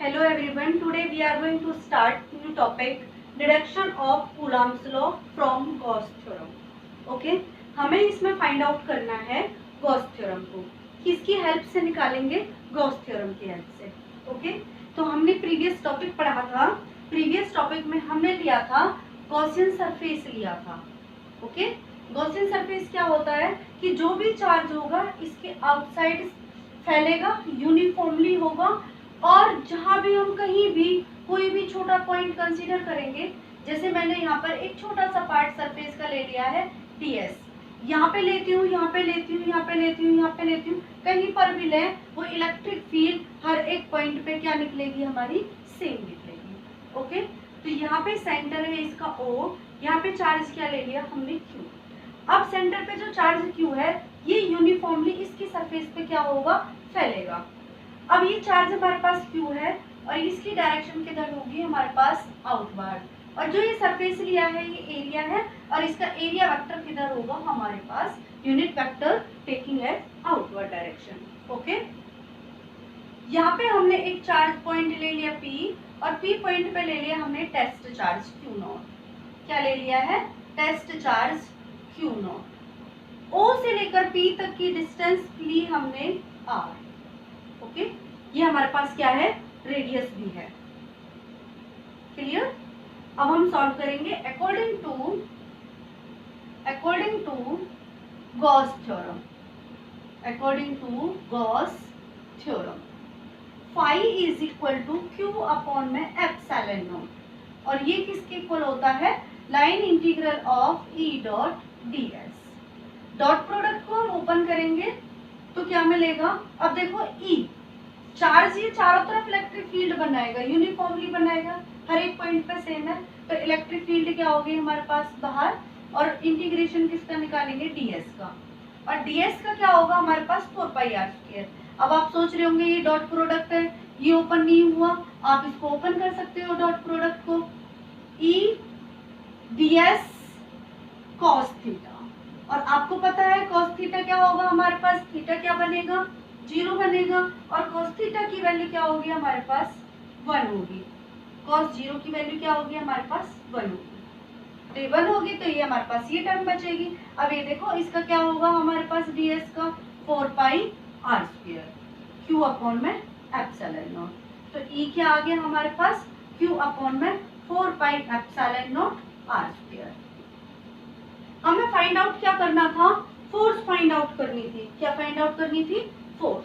Hello everyone. Today we are going to start new topic deduction of Coulomb's law from Gauss theorem. Okay? हमें इसमें find out करना है Gauss theorem को. किसकी help से निकालेंगे? गॉस थ्योरम की हेल्प से. ओके? तो हमने प्रीवियस टॉपिक पढ़ा था. प्रीवियस टॉपिक में हमने लिया था गॉसियन सरफेस लिया था. ओके? गॉसियन सरफेस क्या होता है कि जो भी चार्ज होगा इसके आउटसाइड फैलेगा, यूनिफॉर्मली होगा, और जहां भी हम कहीं भी कोई भी छोटा पॉइंट कंसीडर करेंगे, जैसे मैंने यहाँ पर एक छोटा सा पार्ट सरफेस का ले लिया है ds, यहाँ पे लेती हूँ, यहाँ पे लेती हूँ, यहाँ पे लेती हूँ, यहाँ पे लेती हूँ, कहीं पर भी लें वो इलेक्ट्रिक फील्ड हर एक पॉइंट पे क्या निकलेगी? हमारी सेम निकलेगी. ओके? तो यहाँ पे सेंटर है इसका O, यहाँ पे चार्ज क्या ले लिया हमने Q. अब सेंटर पे जो चार्ज Q है ये यूनिफॉर्मली इसकी सरफेस पे क्या होगा? फैलेगा. अब ये चार्ज हमारे पास Q है और इसकी डायरेक्शन किधर होगी? हमारे पास आउटवर्ड. और जो ये सरफेस लिया है ये एरिया है और इसका एरिया वेक्टर किधर होगा? हमारे पास unit vector taking at outward direction. Okay? यहाँ पे हमने एक चार्ज पॉइंट ले लिया P और P पॉइंट पे ले लिया हमने टेस्ट चार्ज Q0. क्या ले लिया है? Test charge Q0. O से लेकर P तक की डिस्टेंस ली हमने R. ओके? ये हमारे पास क्या है? रेडियस भी है. क्लियर? अब हम सॉल्व करेंगे according to Gauss theorem. According to Gauss theorem phi is equal to Q upon में एप्सिलॉन नॉट. और ये किसके इक्वल होता है? Line integral of E dot ds. Dot product को हम ओपन करेंगे तो क्या मिलेगा? अब देखो E चार्ज ये चारों तरफ इलेक्ट्रिक फील्ड बनाएगा, यूनिफॉर्मली बनाएगा, हर एक पॉइंट पे सेम है. तो इलेक्ट्रिक फील्ड क्या होगी हमारे पास? बाहर. और इंटीग्रेशन किसका निकालेंगे? ds का. और ds का क्या होगा हमारे पास? 4πr². अब आप सोच रहे होंगे ये डॉट प्रोडक्ट है, ये ओपन नहीं हुआ. आप इसको ओपन कर सकते हो डॉट प्रोडक्ट को. E ds cos theta. और आपको पता है cos थीटा क्या होगा हमारे पास? थीटा क्या बनेगा? 0 बनेगा. और cos थीटा की वैल्यू क्या होगी हमारे पास? 1 होगी. cos 0 की वैल्यू क्या होगी हमारे पास? 1 होगी. तो 1 होगी तो ये हमारे पास ये टर्म बचेगी. अब ये देखो इसका क्या होगा हमारे पास? ds का 4πr². Q अपॉन में एप्सिलॉन नॉट. तो E क्या आ गया हमारे पास? Q अपॉन में 4π एप्सिलॉन नॉट r². हमें फाइंड आउट क्या करना था? फोर्स फाइंड आउट करनी थी. क्या फाइंड आउट करनी थी? फोर्स.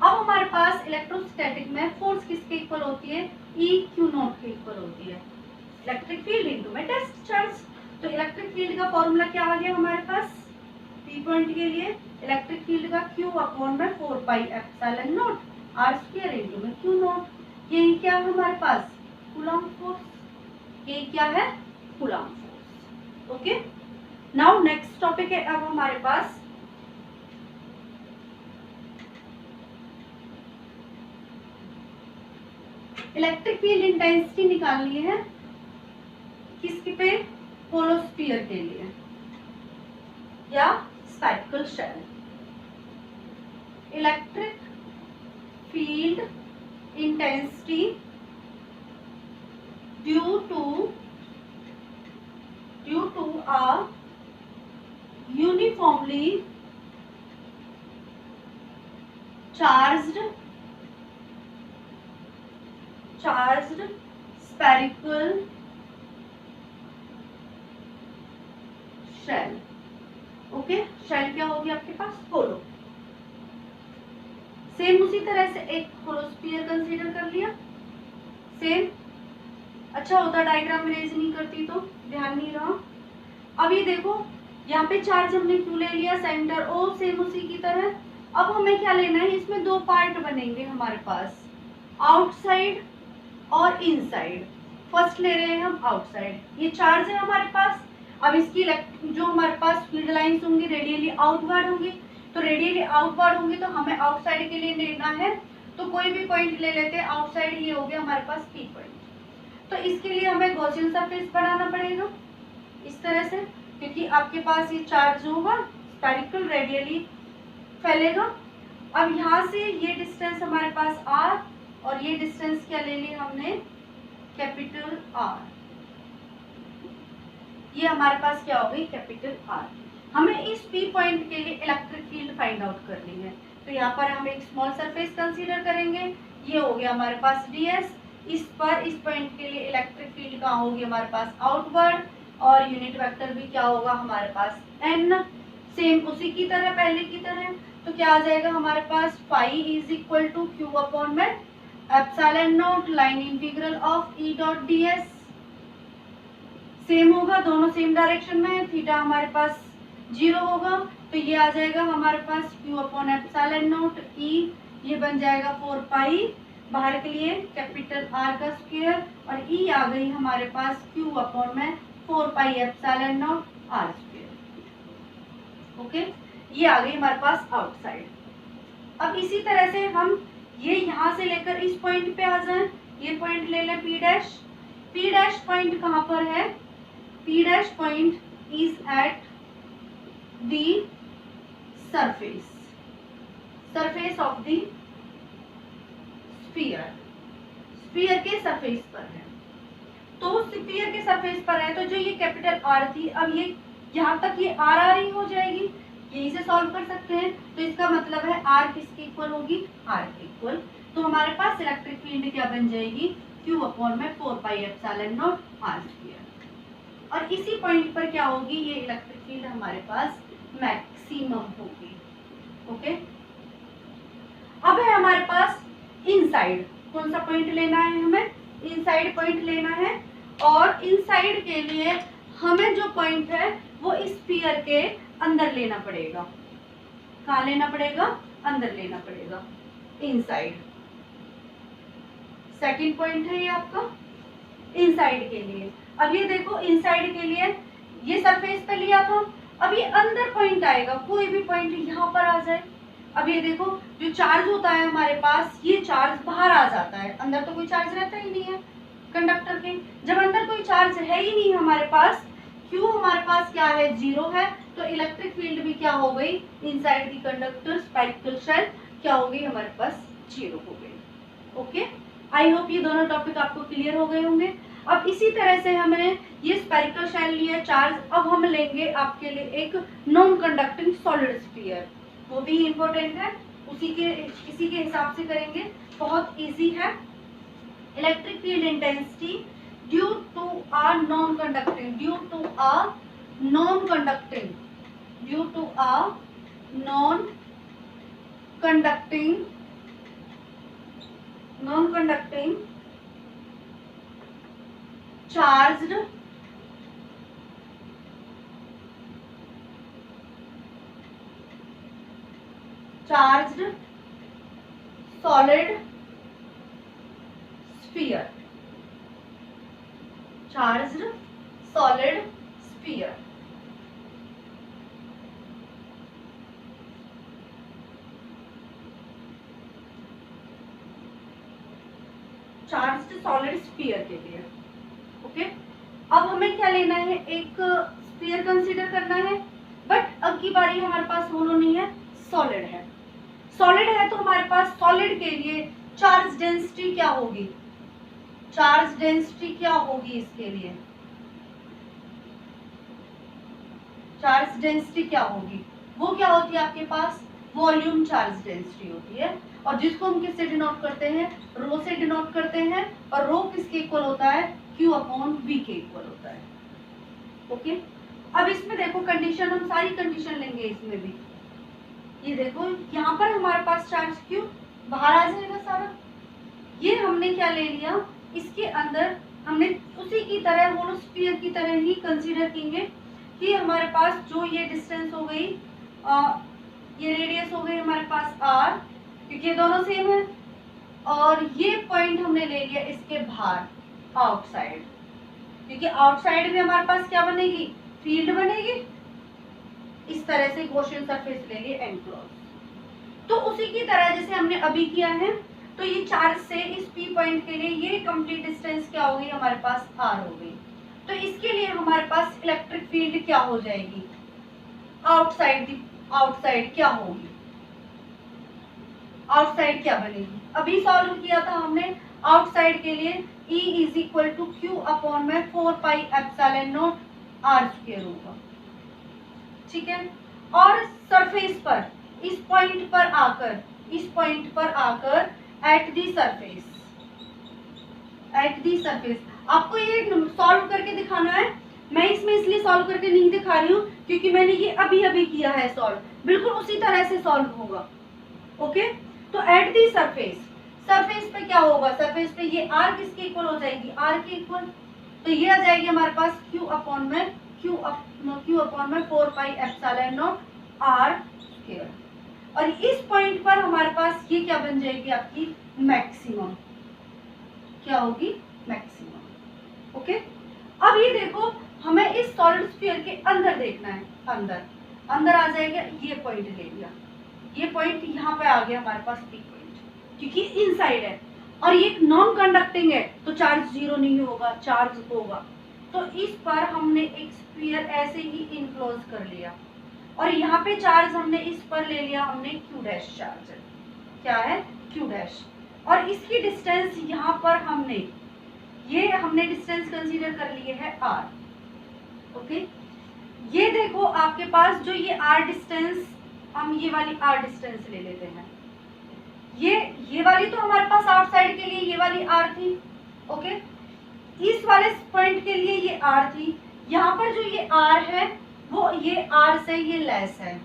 अब हमारे पास इलेक्ट्रोस्टैटिक में फोर्स किसके इक्वल होती है? E Q0 के इक्वल होती है. इलेक्ट्रिक फील्ड इनटू में टेस्ट चार्ज. तो इलेक्ट्रिक फील्ड का फॉर्मूला क्या आ गया हमारे पास? P पॉइंट के लिए इलेक्ट्रिक फील्ड का Q अपॉन में 4π एप्सिलॉन नॉट r² इनटू में Q0. यही क्या है हमारे पास? Coulomb force. यही क्या है? Coulomb force. Okay? Now next topic है अब हमारे पास इलेक्ट्रिक फील्ड इंटेंसिटी निकालनी है. किसके पे? होलोस्फीयर के लिए या spherical shell. Electric field intensity due to a uniformly charged spherical shell. Okay? Shell क्या होगी आपके पास? होलो. सेम उसी तरह से एक होलोस्फीयर कंसीडर कर लिया. सेम. अच्छा होता डायग्राम इरेज नहीं करती तो, ध्यान नहीं रहा. अब ये देखो यहाँ पे चार्ज हमने क्यों ले लिया? सेंटर O सेम उसी की तरह. अब हमें क्या लेना है? इसमें दो पार्ट बनेंगे हमारे पास, आउटसाइड और इनसाइड. फर्स्ट ले रहे हैं हम आउटसाइड. ये चार्ज है हमारे पास. अब इसकी जो हमारे पास फील्ड लाइंस होंगी रेडियली आउटवर्ड होंगी. तो रेडियली आउटवर्ड होंगी तो हमें आउटसाइड के लिए लेना है. तो कोई भी पॉइंट ले लेते हैं. आउटसाइड ये हो गया हमारे पास P पॉइंट. तो इसके लिए हमें गॉसियन सरफेस बनाना पड़ेगा इस तरह से, क्योंकि आपके पास ये चार्ज होगा स्फेरिकल रेडियली फैलेगा. अब यहाँ से ये डिस्टेंस हमारे पास r और ये डिस्टेंस क्या ले ली हमने, कैपिटल आर। ये हमारे पास क्या हो गई, कैपिटल आर। हमें इस पी पॉइंट के लिए इलेक्ट्रिक फील्ड फाइंड आउट करनी है, तो यहाँ पर हम एक स्मॉल सरफेस कंसीडर करेंगे। ये हो गया हमारे पास ds। इस पर इस पॉइंट के लिए इलेक्ट्रिक फील्ड कहाँ होगी हमारे पास, आउटवर्ड, और यूनिट वेक्टर भी क्या होगा हमारे पास, n। सेम उसी की तरह, पहले की तरह, तो क्या आ जाएगा हमारे पास, phi is equal to Q upon में epsilon naught line integral of E dot ds। Same होगा, दोनों सेम डायरेक्शन में है, थीटा हमारे पास 0 होगा, तो ये आ जाएगा हमारे पास q upon epsilon not e। ये बन जाएगा 4 पाई, बाहर के लिए कैपिटल R का स्क्वायर, और e आ गई हमारे पास q अपॉन में 4 pi epsilon not r square. Okay, ये आ गई हमारे पास आउटसाइड। अब इसी तरह से हम ये यहाँ से लेकर इस पॉइंट पे आ जाएं, ये पॉइंट ले लें p dash. p dash point कहाँ पर है, p dash point is at the surface, surface of the sphere, sphere के सरफेस पर है। तो स्फीयर के सरफेस पर है, तो जो ये कैपिटल आर थी, अब ये यहाँ तक ये आर आर ही हो जाएगी, यही से सॉल्व कर सकते हैं। तो इसका मतलब है आर किसके इक्वल होगी, आर के इक्वल। तो हमारे पास इलेक्ट्रिक फील्ड क्या बन जाएगी, क्यू अपॉन में 4 pi epsilon naught R square. और इसी पॉइंट पर क्या होगी, ये इलेक्ट्रिक फील्ड हमारे पास मैक्सिमम होगी। ओके, अब है हमारे पास इनसाइड, कौन सा पॉइंट लेना है हमें, इनसाइड पॉइंट लेना है। और इनसाइड के लिए हमें जो पॉइंट है वो इस स्फीयर के अंदर लेना पड़ेगा। कहाँ लेना पड़ेगा, अंदर लेना पड़ेगा, इनसाइड। सेकंड पॉइंट है ये आपका इनसाइड के लिए। अब ये देखो, इनसाइड के लिए ये सरफेस पे लिया था, अब ये अंदर पॉइंट आएगा, कोई भी पॉइंट यहाँ पर आ जाए। अब ये देखो, जो चार्ज होता है हमारे पास, ये चार्ज बाहर आ जाता है, अंदर तो कोई चार्ज रहता ही नहीं है कंडक्टर के। जब अंदर कोई चार्ज है ही नहीं हमारे पास, क्यू हमारे पास क्या है, 0 है, तो इलेक्ट्रिक फील्ड भी क्या हो गई, inside the conductor spherical shell क्या हो गई हमारे पास, 0 हो गई। ओके, आई होप ये दोनों टॉपिक आपको क्लियर हो गए होंगे। अब इसी तरह से हमने ये स्पेरिकल शेल लिया चार्ज, अब हम लेंगे आपके लिए एक नॉन कंडक्टिंग सॉलिड स्फीयर, वो भी इम्पोर्टेंट है, इसी के हिसाब से करेंगे, बहुत इजी है। Electric field intensity due to a non conducting, due to a non conducting, due to a non conducting, non conducting charged charged solid sphere, charged solid sphere. Charged solid sphere के लिए। Okay, अब हमें क्या लेना है, एक sphere consider करना है, बट अब की बारी हमारे पास होलो नहीं है, सॉलिड है। सॉलिड है तो हमारे पास सॉलिड के लिए चार्ज डेंसिटी क्या होगी, चार्ज डेंसिटी क्या होगी इसके लिए, चार्ज डेंसिटी क्या होगी, वो क्या होती है आपके पास, वॉल्यूम चार्ज डेंसिटी होती है, और जिसको हम किससे डिनोट करते हैं, रो से डिनोट करते हैं, और रो किसके इक्वल होता है, Q अपॉन V के इक्वल होता है। ओके, अब इसमें देखो कंडीशन, हम सारी कंडीशन लेंगे इसमें भी। ये देखो, यहाँ पर हमारे पास चार्ज Q बाहर आ जाएगा सारा, ये हमने क्या ले लिया, इसके अंदर हमने उसी की तरह होलो स्फीयर की तरह ही कंसीडर किए कि हमारे पास जो ये डिस्टेंस हो गई, ये रेडियस हो गई हमारे पास r, क्योंकि ये दोनों सेम है, और ये पॉइंट हमने ले लिया इसके बाहर, आउटसाइड, क्योंकि आउटसाइड में हमारे पास क्या बनेगी, फील्ड बनेगी। इस तरह से गॉसियन सरफेस ले लिए एनक्लोज। तो उसी की तरह जैसे हमने अभी किया है, तो ये चार्ज से इस पी पॉइंट के लिए ये कंप्लीट डिस्टेंस क्या हो गई हमारे पास, r हो गई। तो इसके लिए हमारे पास इलेक्ट्रिक फील्ड क्या हो जाएगी, आउटसाइड क्या होगी, आउटसाइड क्या बनेगी, अभी सॉल्व किया था हमने आउटसाइड के लिए E is equal to Q upon में 4 pi epsilon naught R square होगा, ठीक है। और सरफेस पर इस पॉइंट पर आकर एट दी सरफेस आपको ये सॉल्व करके दिखाना है। मैं इसमें इसलिए सॉल्व करके नहीं दिखा रही हूँ क्योंकि मैंने ये अभी अभी किया है सॉल्व, बिल्कुल उसी तरह से सॉल्व होगा। ओके, तो एट दी सरफेस पे क्या होगा, सरफेस पे ये आर किसके इक्वल हो जाएगी, आर के इक्वल, तो ये आ जाएगी हमारे पास क्यू अपॉन में 4 pi epsilon naught R square. और इस पॉइंट पर हमारे पास ये क्या बन जाएगी आपकी मैक्सिमम, क्या होगी मैक्सिमम। ओके, अब ये देखो हमें इस सॉलिड स्फीयर के अंदर देखना है, अंदर आ जाएगा, ये पॉइंट ले लिया, ये पॉइंट यहाँ पे आ गया हमारे पास पी पॉइंट, क्योंकि इनसाइड है और ये नॉन कंडक्टिंग है तो चार्ज जीरो नहीं होगा, चार्ज होगा। तो इस पर हमने एक स्फीयर ऐसे ही इनक्लोज कर लिया और यहाँ पे चार्ज हमने इस पर ले लिया, हमने क्यू डैश चार्ज, क्या है क्यू डैश, और इसकी डिस्टेंस यहाँ पर हमने डिस्टेंस कंसीडर कर लिए है आर। ओके, ये देखो आपके पास जो ये आर डिस्टेंस, हम ये वाली आर डिस्टेंस ले लेते हैं, ये वाली तो हमारे पास आउटसाइड के लिए ये वाली आर थी। ओके, इस वाले पॉइंट के लिए ये आर थी, यहाँ पर जो ये आर है वो ये आर से ये लेस है,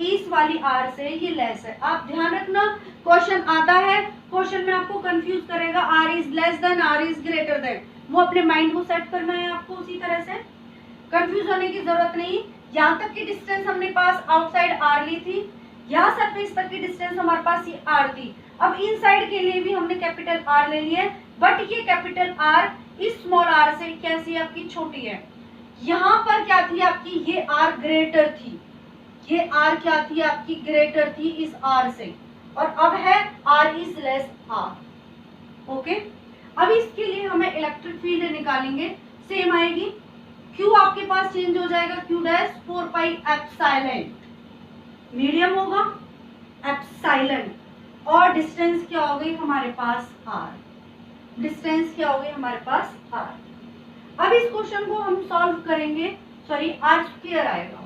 इस वाली आर से ये लेस है। आप ध्यान रखना, क्वेश्चन आता है, क्वेश्चन में आपको कंफ्यूज करेगा R is less than, R is greater than, वो अपने माइंड को सेट करना है आपको, उसी तरह से कंफ्यूज होने की जरूरत नहीं। यहाँ तक की डिस्टेंस हमने पास आउटसाइड आर ली थी, यहाँ सरफेस तक की डिस्टेंस हमारे पास ये आर थी। अब इनसाइड के लिए भी हमने कैपिटल आर ले लिया है, बट ये कैपिटल आर इस स्मॉल आर से कैसी आपकी छोटी है। यहाँ पर क्या थी आपकी, ये आर ग्रेटर थी, ये आर क्या थी आपकी ग्रेटर थी इस आर से, और अब है R is less R. Okay, अब इसके लिए हमें इलेक्ट्रिक फील्ड निकालेंगे, सेम आएगी, क्यू आपके पास चेंज हो जाएगा, Q dash 4 pi epsilon, medium होगा एप्सिलॉन, और डिस्टेंस क्या हो गई हमारे पास आर, डिस्टेंस क्या हो गई हमारे पास आर। अब इस क्वेश्चन को हम सॉल्व करेंगे, सॉरी आर स्क्वायर आएगा,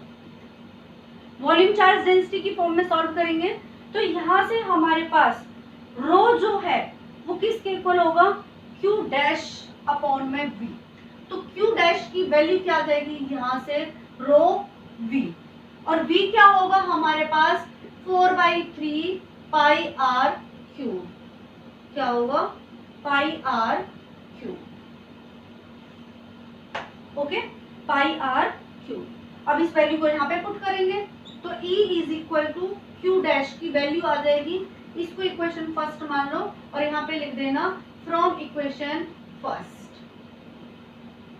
वॉल्यूम चार्ज डेंसिटी की फॉर्म में सॉल्व करेंगे। तो यहाँ से हमारे पास रो जो है वो किसके इक्वल होगा, क्यू डैश अपॉन में वी, तो क्यू डैश की वैल्यू क्या आ जाएगी यहाँ से रो वी, और वी क्या होगा हमारे पास 4/3 पाई आर क्यूब, क्या होगा pi are cube. Okay, pi are cube. अब इस वैल्यू को यहाँ पे पुट करेंगे तो E is equal to Q dash की वैल्यू आ जाएगी, इसको इक्वेशन फर्स्ट मान लो और यहाँ पे लिख देना from equation first,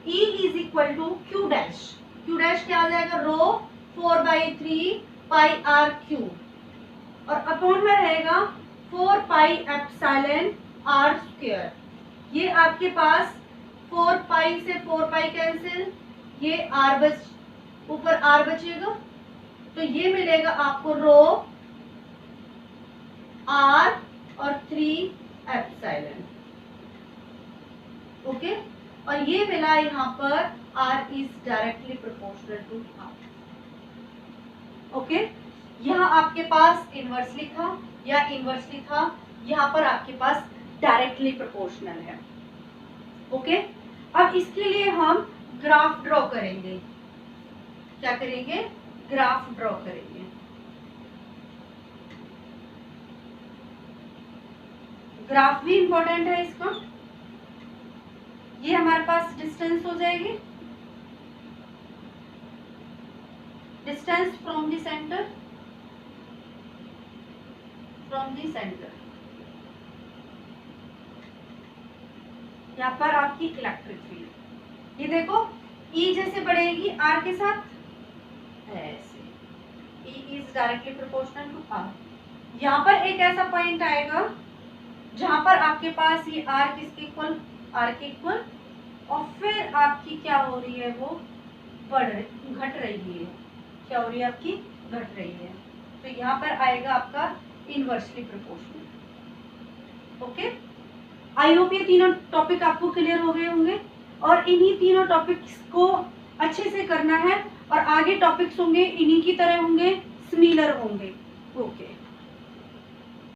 E is equal to Q dash क्या आ जाएगा रो 4/3 पाई आर क्यूब, और अपॉन में रहेगा 4 पाई एप्सिलॉन आर स्क्वायर। ये आपके पास 4 पाई से 4 पाई कैंसिल, ये आर बच ऊपर आर बचेगा, तो ये मिलेगा आपको रो आर और 3 एप्सिलॉन। ओके, और ये मिला यहाँ पर R is directly proportional to R. Okay, यहाँ आपके पास इनवर्सली था या इनवर्सली था, यहाँ पर आपके पास डायरेक्टली प्रोपोर्शनल है। ओके, अब इसके लिए हम ग्राफ ड्रॉ करेंगे, क्या करेंगे ग्राफ ड्रॉ करेंगे। ग्राफ भी इंपॉर्टेंट है इसका, ये हमारे पास डिस्टेंस हो जाएगी, डिस्टेंस फ्रॉम द सेंटर, यहाँ पर आपकी इलेक्ट्रिक फील्ड, ये देखो E जैसे बढ़ेगी R के साथ ऐसे, E is directly proportional to R। यहाँ पर एक ऐसा पॉइंट आएगा जहां पर आपके पास ये R किसके इक्वल, R के इक्वल, और फिर आपकी क्या हो रही है वो घट रही है, क्या हो रही है आपकी घट रही है, तो यहाँ पर आएगा आपका inversely proportional. Okay, I hope ये तीनों टॉपिक आपको क्लियर हो गए होंगे और इन्हीं तीनों टॉपिक्स को अच्छे से करना है और आगे टॉपिक्स होंगे इन्हीं की तरह होंगे, सिमिलर होंगे। ओके।